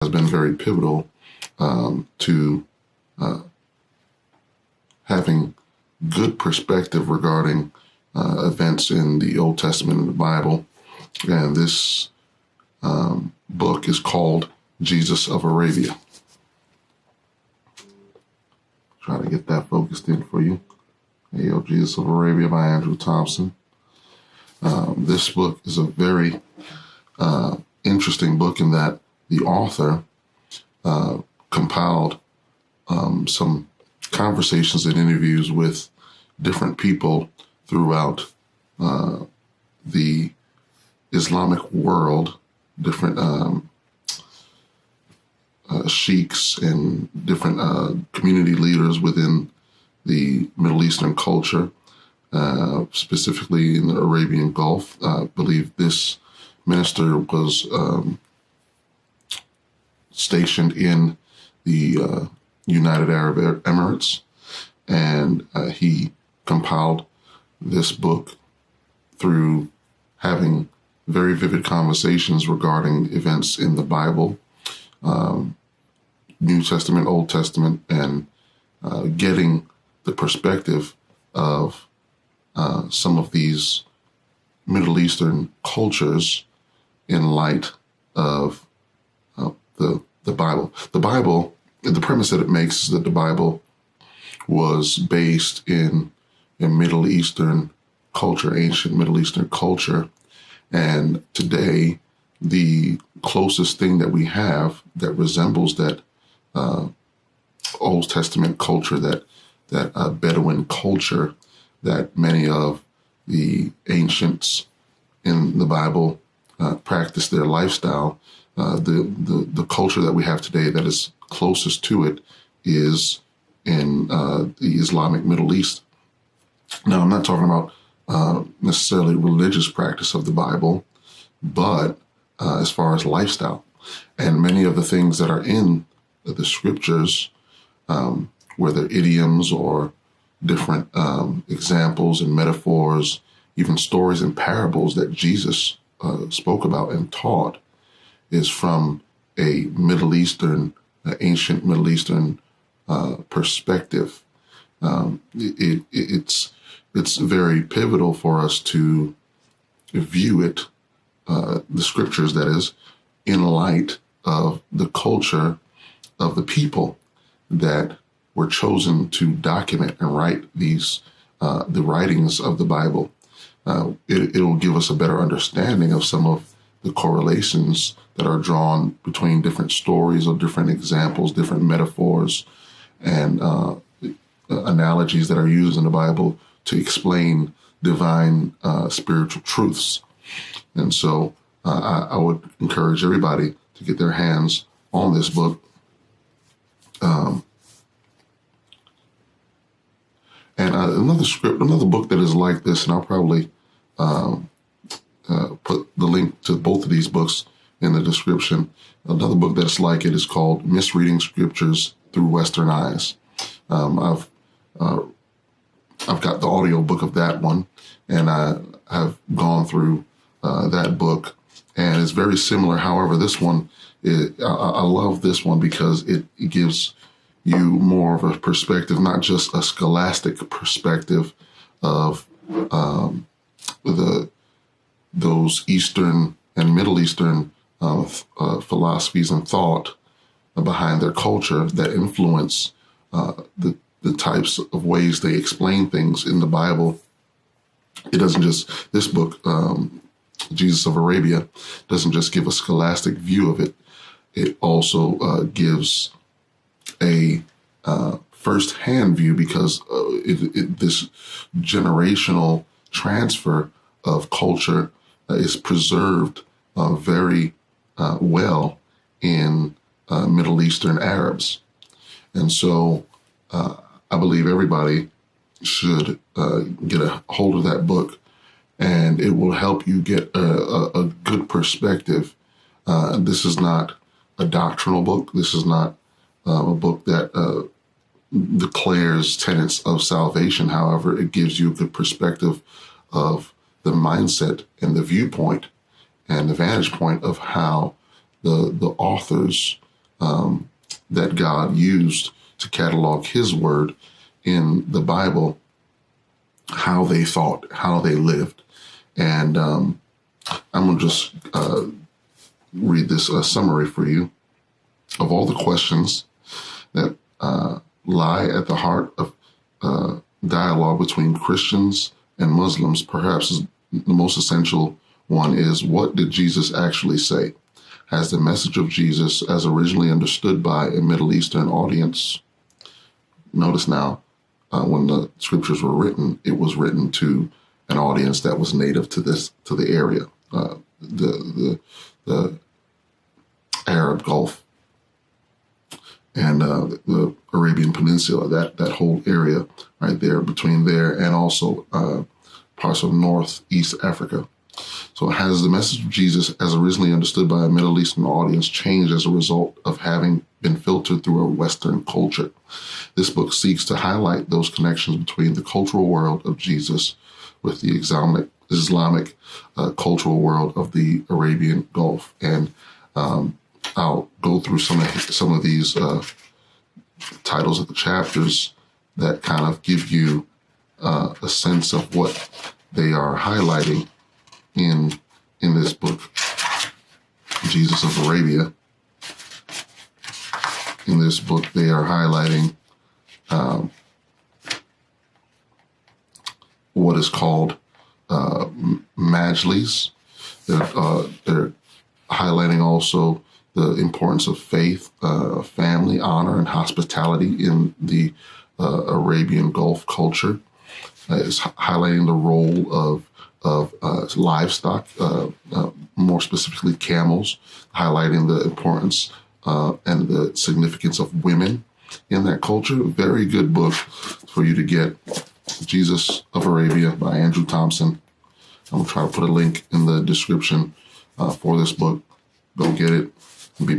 has been very pivotal to having good perspective regarding events in the Old Testament and the Bible. And this book is called Jesus of Arabia. Try to get that focused in for you. Jesus of Arabia by Andrew Thompson. This book is a very interesting book in that the author compiled some conversations and interviews with different people throughout the Islamic world, different sheikhs and different community leaders within the Middle Eastern culture, specifically in the Arabian Gulf. I believe this minister was stationed in the United Arab Emirates, and he compiled this book through having very vivid conversations regarding events in the Bible, New Testament, Old Testament, and getting the perspective of some of these Middle Eastern cultures in light of the Bible. The Bible, the premise that it makes is that the Bible was based in a Middle Eastern culture, ancient Middle Eastern culture. And today, the closest thing that we have that resembles that Old Testament culture, that Bedouin culture that many of the ancients in the Bible practice their lifestyle, the culture that we have today that is closest to it is in the Islamic Middle East. Now, I'm not talking about necessarily religious practice of the Bible, but as far as lifestyle. And many of the things that are in the scriptures, whether idioms or different examples and metaphors, even stories and parables that Jesus spoke about and taught, is from a Middle Eastern, ancient Middle Eastern perspective. It's very pivotal for us to view it, the scriptures that is, in light of the culture of the people that were chosen to document and write these, the writings of the Bible. It'll give us a better understanding of some of the correlations that are drawn between different stories or different examples, different metaphors, and analogies that are used in the Bible to explain divine spiritual truths. And so I would encourage everybody to get their hands on this book. And another book that is like this, and I'll probably put the link to both of these books in the description. Another book that's like it is called Misreading Scriptures Through Western Eyes. I've got the audio book of that one, and I have gone through that book, and it's very similar. However, this one, I love this one because it gives you more of a perspective, not just a scholastic perspective of those Eastern and Middle Eastern philosophies and thought behind their culture that influence the types of ways they explain things in the Bible. It doesn't just, this book, Jesus of Arabia, doesn't just give a scholastic view of it. It also gives a first-hand view, because this generational transfer of culture is preserved very well in Middle Eastern Arabs. And so I believe everybody should get a hold of that book, and it will help you get a good perspective. This is not a doctrinal book. This is not a book that declares tenets of salvation. However, it gives you a good perspective of the mindset and the viewpoint and the vantage point of how the authors that God used to catalog his word in the Bible, how they thought, how they lived. And I'm going to just read this summary for you of all the questions that lie at the heart of dialogue between Christians and Muslims. Perhaps the most essential one is, what did Jesus actually say? Has the message of Jesus, as originally understood by a Middle Eastern audience, notice now, when the scriptures were written, it was written to an audience that was native to the area, the Arab Gulf and the Arabian Peninsula, that whole area right there between there and also parts of Northeast Africa. So has the message of Jesus, as originally understood by a Middle Eastern audience, changed as a result of having been filtered through a Western culture? This book seeks to highlight those connections between the cultural world of Jesus with the Islamic cultural world of the Arabian Gulf. And I'll go through some of these titles of the chapters that kind of give you a sense of what they are highlighting in this book, Jesus of Arabia. In this book, they are highlighting what is called majlis. They're highlighting also the importance of faith, family, honor, and hospitality in the Arabian Gulf culture. It's highlighting the role of livestock, more specifically camels, highlighting the importance and the significance of women in that culture. Very good book for you to get, Jesus of Arabia by Andrew Thompson. I'm going to try to put a link in the description for this book. Go get it and be